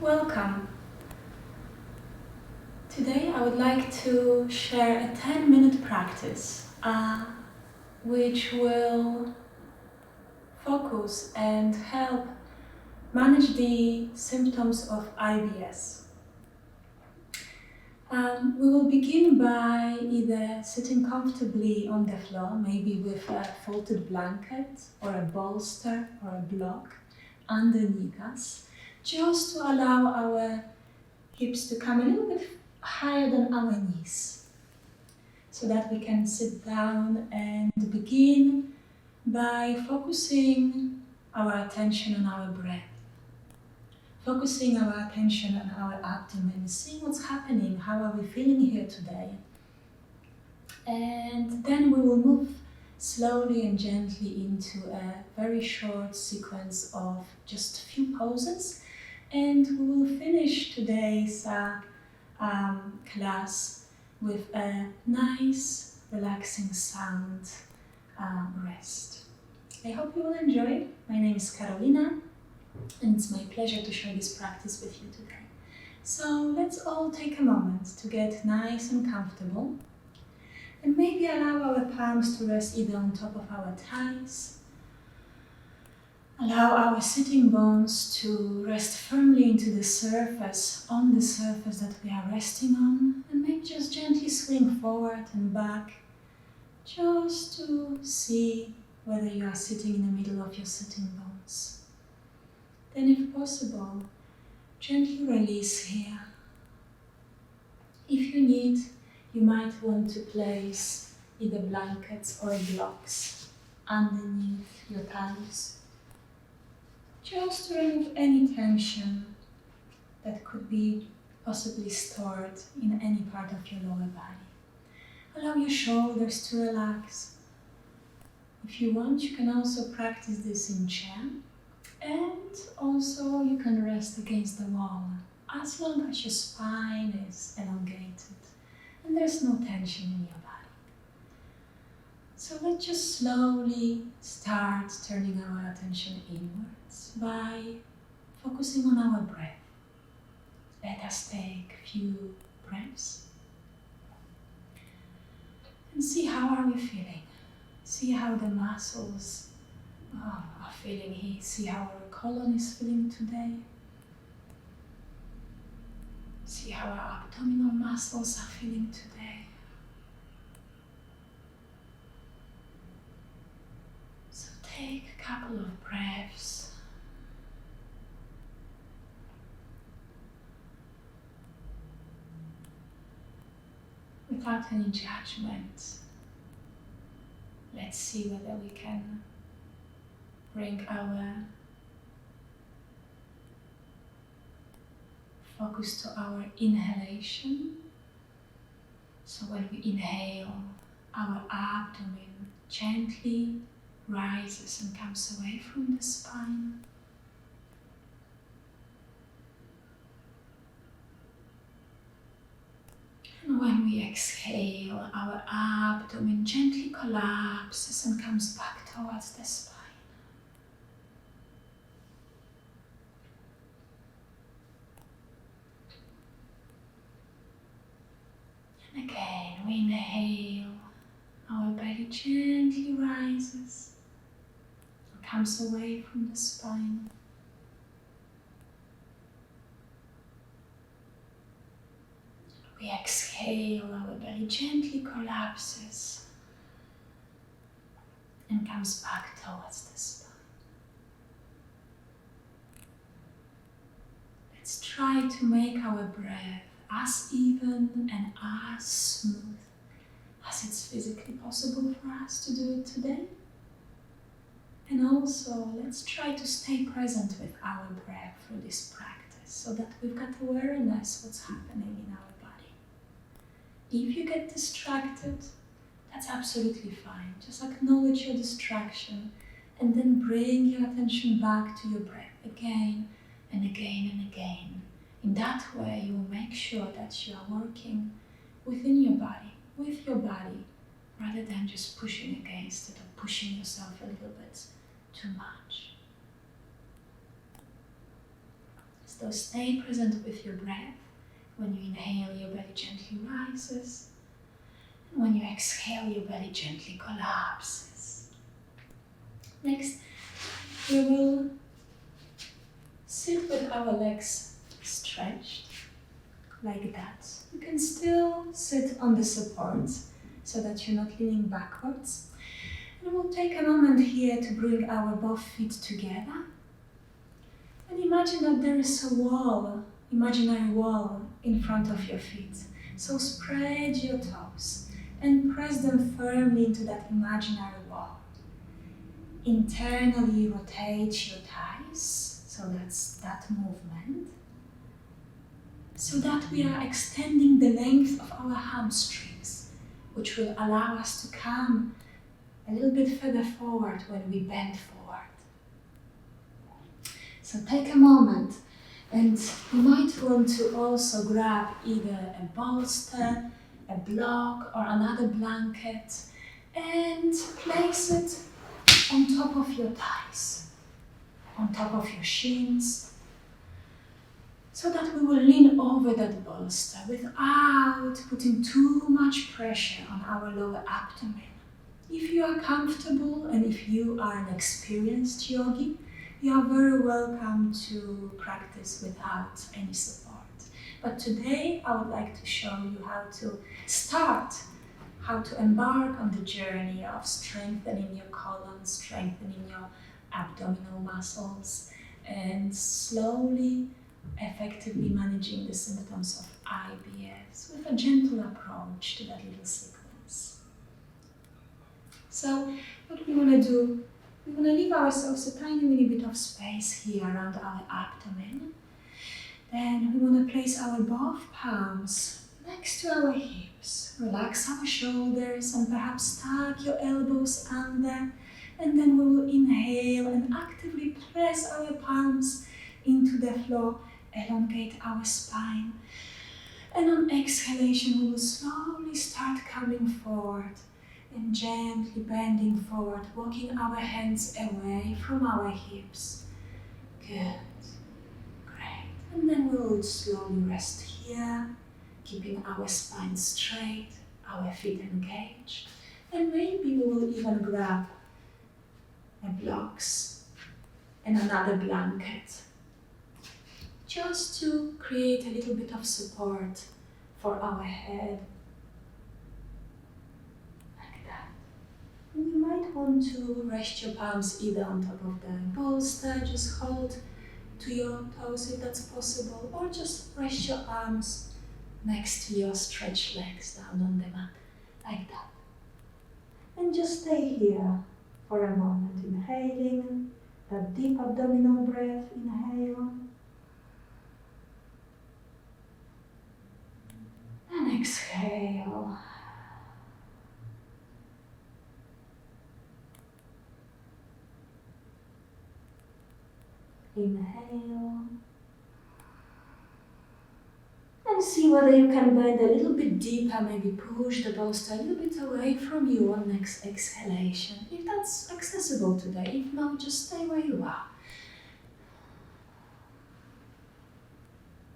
Welcome. Today I would like to share a 10-minute practice which will focus and help manage the symptoms of IBS. We will begin by either sitting comfortably on the floor, maybe with a folded blanket or a bolster or a block underneath us, just to allow our hips to come a little bit higher than our knees, so that we can sit down and begin by focusing our attention on our breath. Focusing our attention on our abdomen, seeing what's happening, how are we feeling here today. And then we will move slowly and gently into a very short sequence of just a few poses, and we will finish today's class with a nice, relaxing sound rest. I hope you will enjoy it. My name is Karolina, and it's my pleasure to share this practice with you today. So let's all take a moment to get nice and comfortable, and maybe allow our palms to rest either on top of our thighs. Allow our sitting bones to rest firmly into the surface, on the surface that we are resting on, and maybe just gently swing forward and back, just to see whether you are sitting in the middle of your sitting bones. Then, if possible, gently release here. If you need, you might want to place either blankets or blocks underneath your thighs, just to remove any tension that could be possibly stored in any part of your lower body. Allow your shoulders to relax. If you want, you can also practice this in chair, and also you can rest against the wall, as long as your spine is elongated and there's no tension in your body. So let's just slowly start turning our attention inwards by focusing on our breath. Let us take a few breaths and see how are we feeling. See how the muscles are feeling here. See how our colon is feeling today. See how our abdominal muscles are feeling today. So take a couple of breaths. Without any judgment, let's see whether we can bring our focus to our inhalation. So when we inhale, our abdomen gently rises and comes away from the spine. And when we exhale, our abdomen gently collapses and comes back towards the spine. And again, we inhale, our belly gently rises and comes away from the spine. We exhale, our belly gently collapses and comes back towards the spine. Let's try to make our breath as even and as smooth as it's physically possible for us to do it today. And also, let's try to stay present with our breath through this practice, so that we've got awareness what's happening in our body. If you get distracted, that's absolutely fine. Just acknowledge your distraction and then bring your attention back to your breath again and again and again. In that way, you will make sure that you are working within your body, with your body, rather than just pushing against it or pushing yourself a little bit too much. Just So stay present with your breath. When you inhale, your belly gently rises. And when you exhale, your belly gently collapses. Next, we will sit with our legs stretched, like that. You can still sit on the support so that you're not leaning backwards. And we'll take a moment here to bring our both feet together. And imagine that there is a wall, imaginary wall in front of your feet. So spread your toes and press them firmly into that imaginary wall. Internally rotate your thighs, so that's that movement. So that we are extending the length of our hamstrings, which will allow us to come a little bit further forward when we bend forward. So take a moment, and you might want to also grab either a bolster, a block, or another blanket and place it on top of your thighs, on top of your shins, so that we will lean over that bolster without putting too much pressure on our lower abdomen. If you are comfortable and if you are an experienced yogi, you are very welcome to practice without any support. But today I would like to show you how to start, how to embark on the journey of strengthening your colon, strengthening your abdominal muscles, and slowly, effectively managing the symptoms of IBS with a gentle approach to that little sequence. So what we want to do, we want to leave ourselves a tiny bit of space here around our abdomen. Then we want to place our both palms next to our hips. Relax our shoulders and perhaps tuck your elbows under. And then we will inhale and actively press our palms into the floor, elongate our spine. And on exhalation, we will slowly start coming forward and gently bending forward, walking our hands away from our hips. Good. Great. And then we will slowly rest here, keeping our spine straight, our feet engaged. And maybe we will even grab a blocks and another blanket, just to create a little bit of support for our head. You might want to rest your palms either on top of the bolster, just hold to your toes if that's possible, or just rest your arms next to your stretched legs down on the mat, like that. And just stay here for a moment, inhaling that deep abdominal breath, inhale. And exhale. Inhale. And see whether you can bend a little bit deeper, maybe push the bolster a little bit away from you on next exhalation, if that's accessible today. If not, just stay where you are.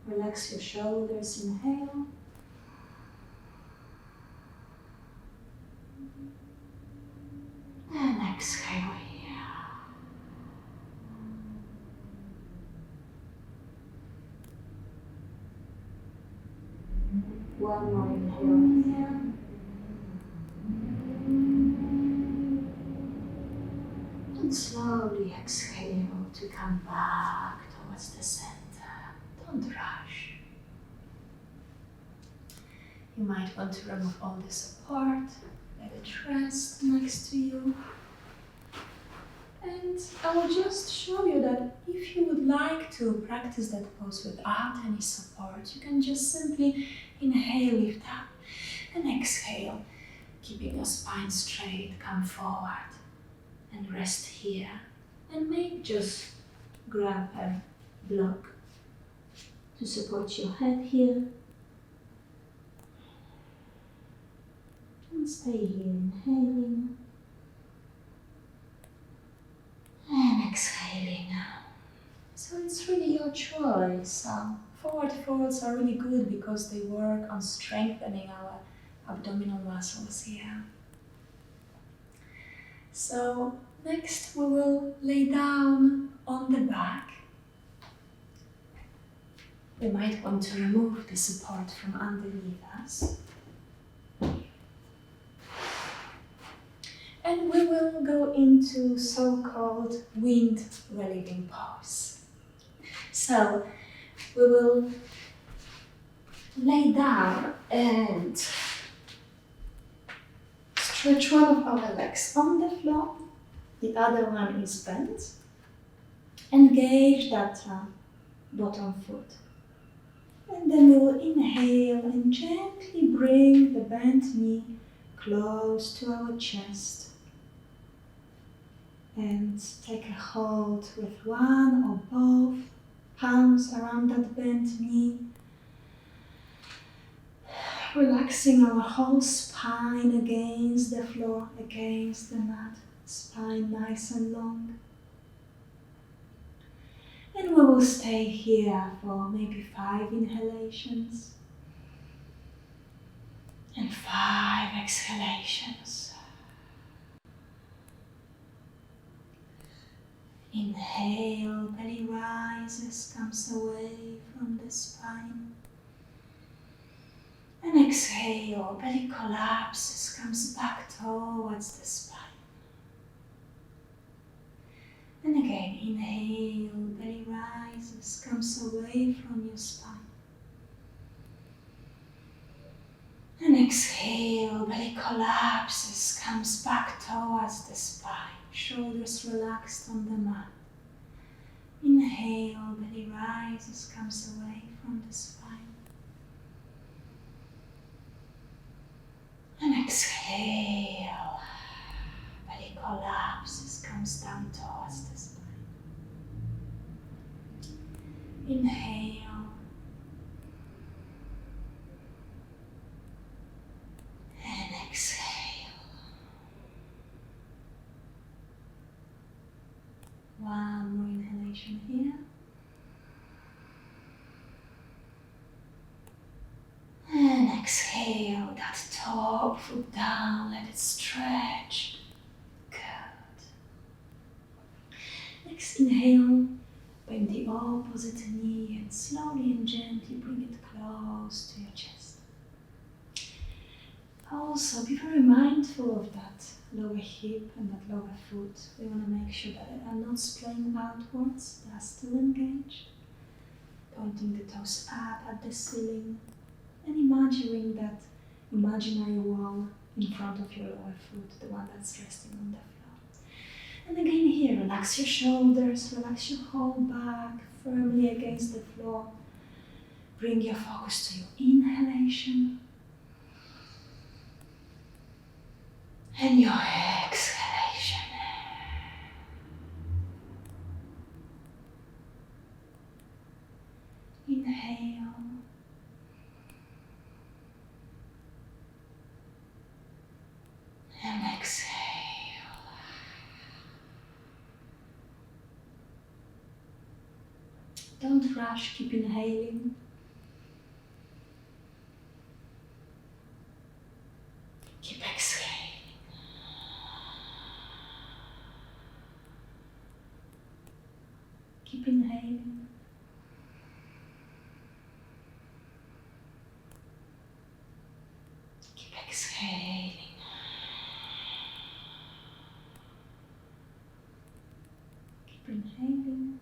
Relax your shoulders, inhale. And exhale here. One more inhale here. And slowly exhale to come back towards the center. Don't rush. You might want to remove all the support, let it rest next to you. And I will just show you that if you would like to practice that pose without any support, you can just simply inhale, lift up, and exhale, keeping your spine straight, come forward, and rest here. And maybe just grab a block to support your head here. And stay here, inhaling. And exhaling. So So it's really your choice. Forward folds are really good because they work on strengthening our abdominal muscles here. So next we will lay down on the back. We might want to remove the support from underneath us. And we will go into so-called wind relieving pose. So we will lay down and stretch one of our legs on the floor, the other one is bent. Engage that bottom foot. And then we will inhale and gently bring the bent knee close to our chest. And take a hold with one or both palms around that bent knee. Relaxing our whole spine against the floor, against the mat. Spine nice and long. And we will stay here for maybe 5 inhalations and 5 exhalations. Inhale, belly rises, comes away from the spine. And exhale, belly collapses, comes back towards the spine. And again, inhale, belly rises, comes away from your spine. And exhale, belly collapses, comes back towards the spine. Shoulders relaxed on the mat. Inhale, belly rises, comes away from the spine. And exhale, belly collapses, comes down towards the spine. Inhale. And exhale. One more inhalation here. And exhale that top foot down, let it stretch. Good. Next inhale, bend the opposite knee and slowly and gently bring it close to your chest. Also be very mindful of that lower hip and that lower foot. We want to make sure that they are not splaying outwards, they are still engaged. Pointing the toes up at the ceiling and imagining that imaginary wall in front of your lower foot, the one that's resting on the floor. And again here, relax your shoulders, relax your whole back firmly against the floor. Bring your focus to your inhalation and your exhalation. Inhale. And exhale. Don't rush, keep inhaling. Keep exhaling. Keep inhaling. Keep exhaling. Keep inhaling.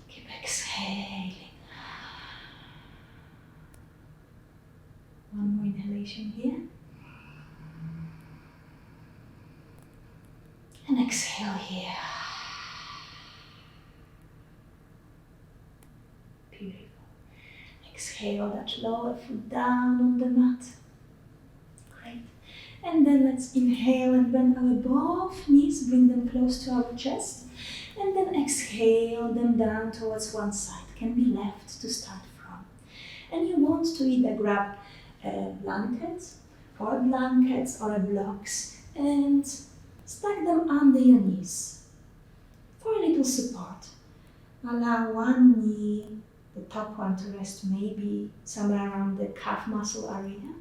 Keep exhaling. One more inhalation here. And exhale here. Beautiful. Exhale that lower foot down on the mat. Great. And then let's inhale and bend our both knees, bring them close to our chest. And then exhale them down towards one side. Can be left to start from. And you want to either grab a blanket or blankets or a blocks and Stack them under your knees for a little support. Allow one knee, the top one, to rest maybe somewhere around the calf muscle area.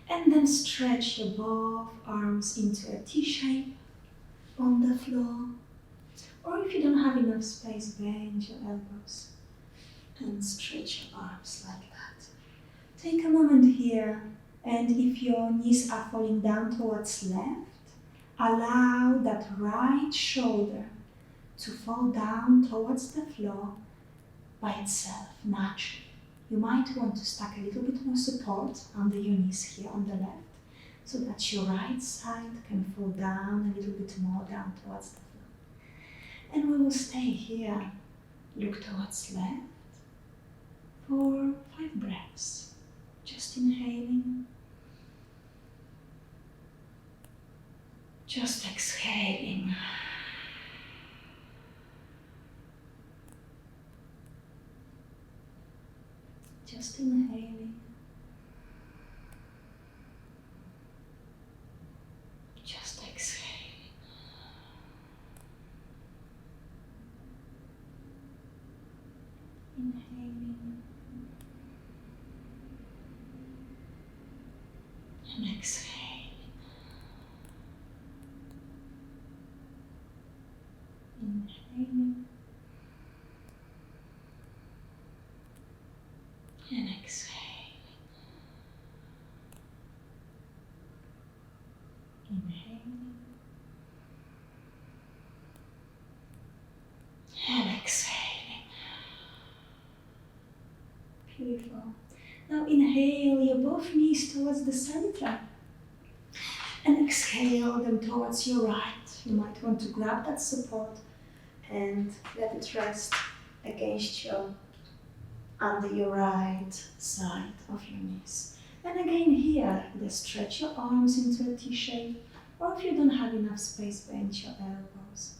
And then stretch your both arms into a T shape on the floor. Or if you don't have enough space, bend your elbows and stretch your arms like that. Take a moment here, and if your knees are falling down towards left, allow that right shoulder to fall down towards the floor by itself, naturally. You might want to stack a little bit more support under your knees here on the left, so that your right side can fall down a little bit more down towards the floor. And we will stay here, look towards left, for 5 breaths. Just inhaling, just exhaling. Just inhaling, just exhaling. Inhaling and exhaling. Inhaling and exhaling. Inhaling and exhaling. Beautiful. Now inhale your both knees towards the center and exhale them towards your right. You might want to grab that support and let it rest against your under your right side of your knees. And again here, either stretch your arms into a T shape, or if you don't have enough space, bend your elbows.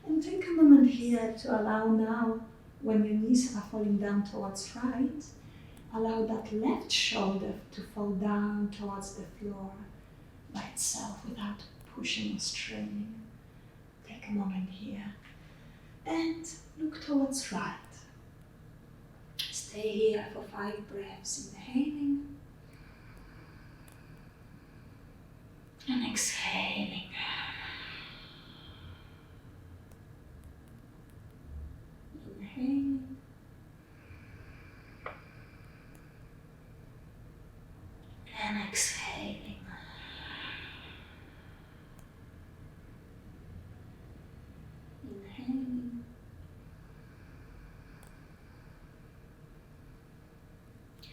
And take a moment here to allow now, when your knees are falling down towards right, allow that left shoulder to fall down towards the floor by itself without pushing or straining. Take a moment here and look towards right. Stay here for 5 breaths, inhaling and exhaling. Inhaling and exhaling. Inhaling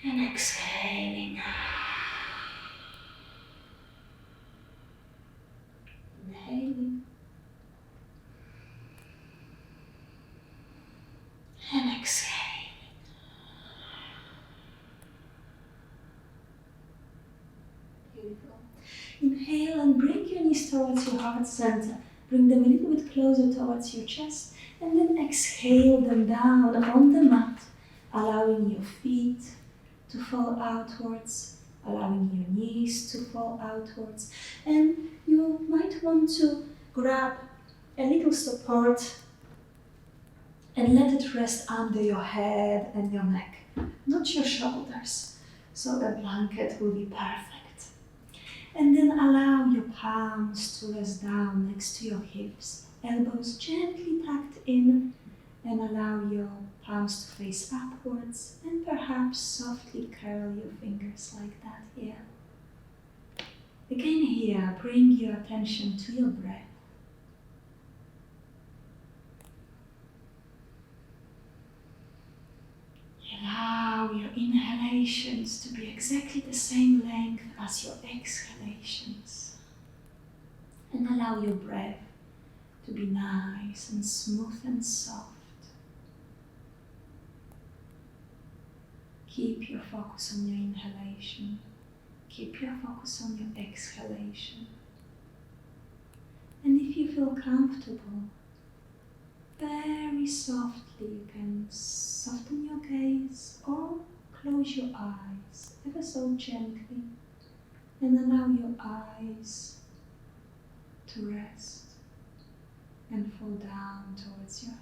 and exhaling. Inhaling and exhaling. Beautiful. Inhale and bring your knees towards your heart center. Bring them a little bit closer towards your chest, and then exhale them down on the mat, allowing your feet to fall outwards, allowing your knees to fall outwards. And you might want to grab a little support and let it rest under your head and your neck, not your shoulders. So a blanket will be perfect. And then allow your palms to rest down next to your hips, elbows gently tucked in, and allow your palms to face upwards, and perhaps softly curl your fingers like that here. Again here, bring your attention to your breath. Allow your inhalations to be exactly the same length as your exhalations. And allow your breath to be nice and smooth and soft. Keep your focus on your inhalation. Keep your focus on your exhalation. And if you feel comfortable, very softly you can soften your gaze or close your eyes ever so gently. And allow your eyes to rest and fall down towards your head.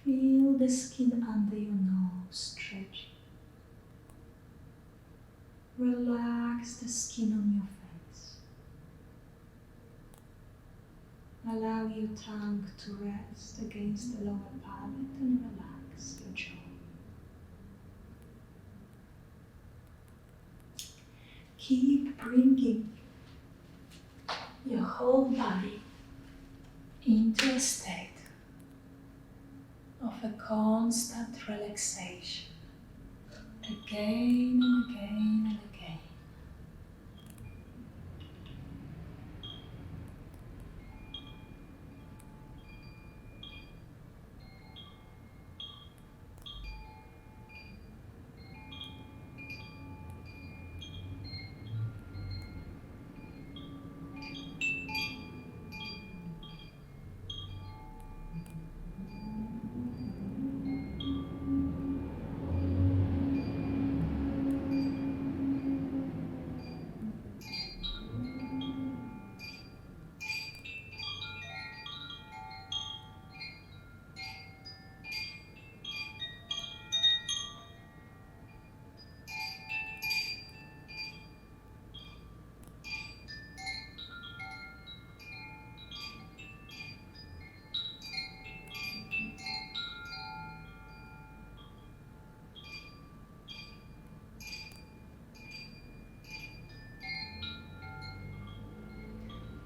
Feel the skin under your nose stretching. Relax the skin on your face. Allow your tongue to rest against the lower palate and relax your jaw. Keep bringing your whole body into a state of a constant relaxation, again and again and again.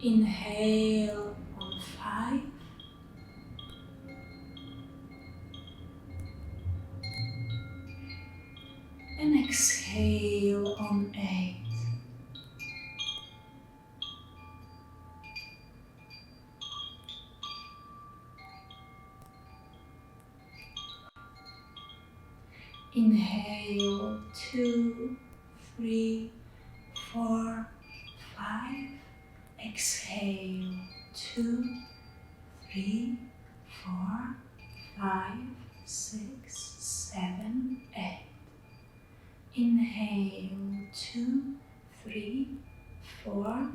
Inhale on 5. And exhale on 8. Inhale 2, 3, 4, 5. Exhale 2, 3, 4, 5, 6, 7, 8. Inhale 2, 3, 4,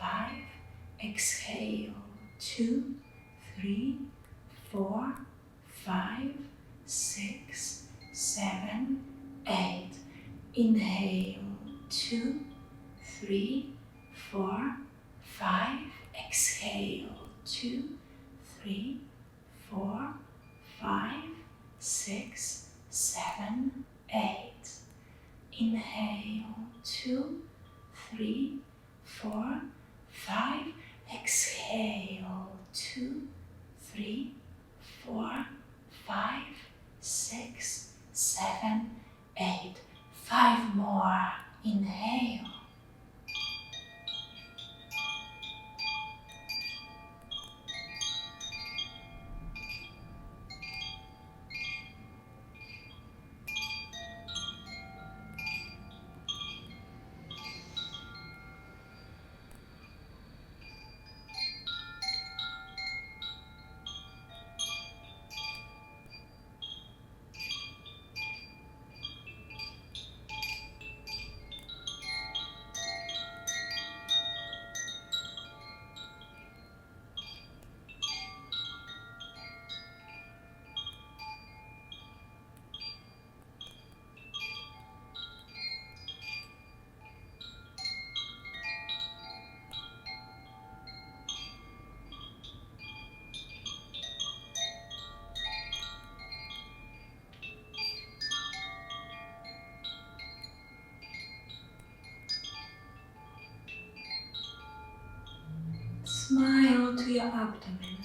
5. Exhale 2, 3, 4, 5, 6, 7, 8. Inhale 2, 3, 4, 5. Exhale 2, 3, 4, 5, 6, 7, 8. Inhale 2, 3, 4, 5. Exhale 2, 3, 4, 5, 6, 7, 8. 5 more. Inhale. Smile to your abdomen.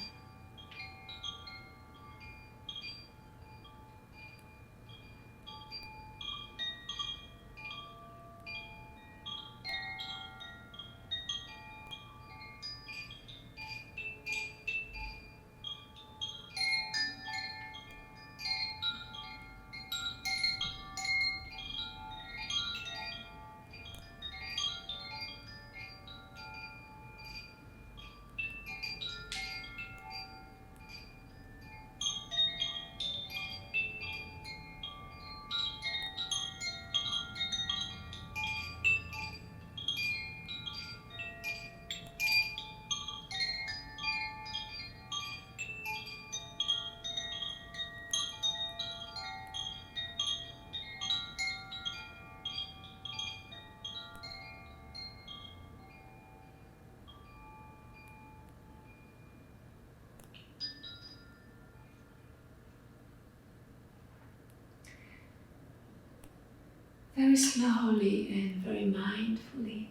Very slowly and very mindfully,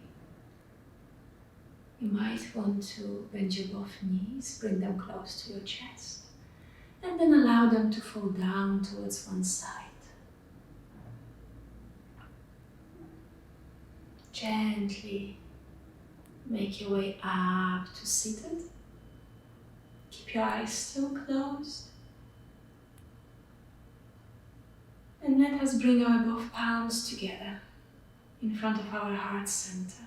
you might want to bend your both knees, bring them close to your chest, and then allow them to fall down towards one side. Gently make your way up to seated. Keep your eyes still closed. And let us bring our both palms together in front of our heart center.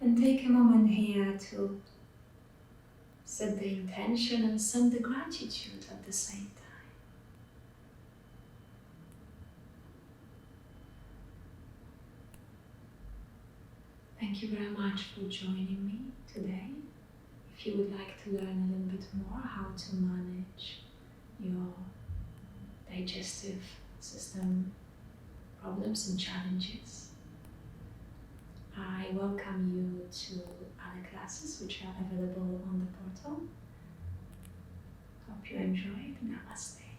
And take a moment here to set the intention and send the gratitude at the same time. Thank you very much for joining me today. If you would like to learn a little bit more how to manage your digestive system problems and challenges, I welcome you to other classes which are available on the portal. Hope you enjoyed. Namaste.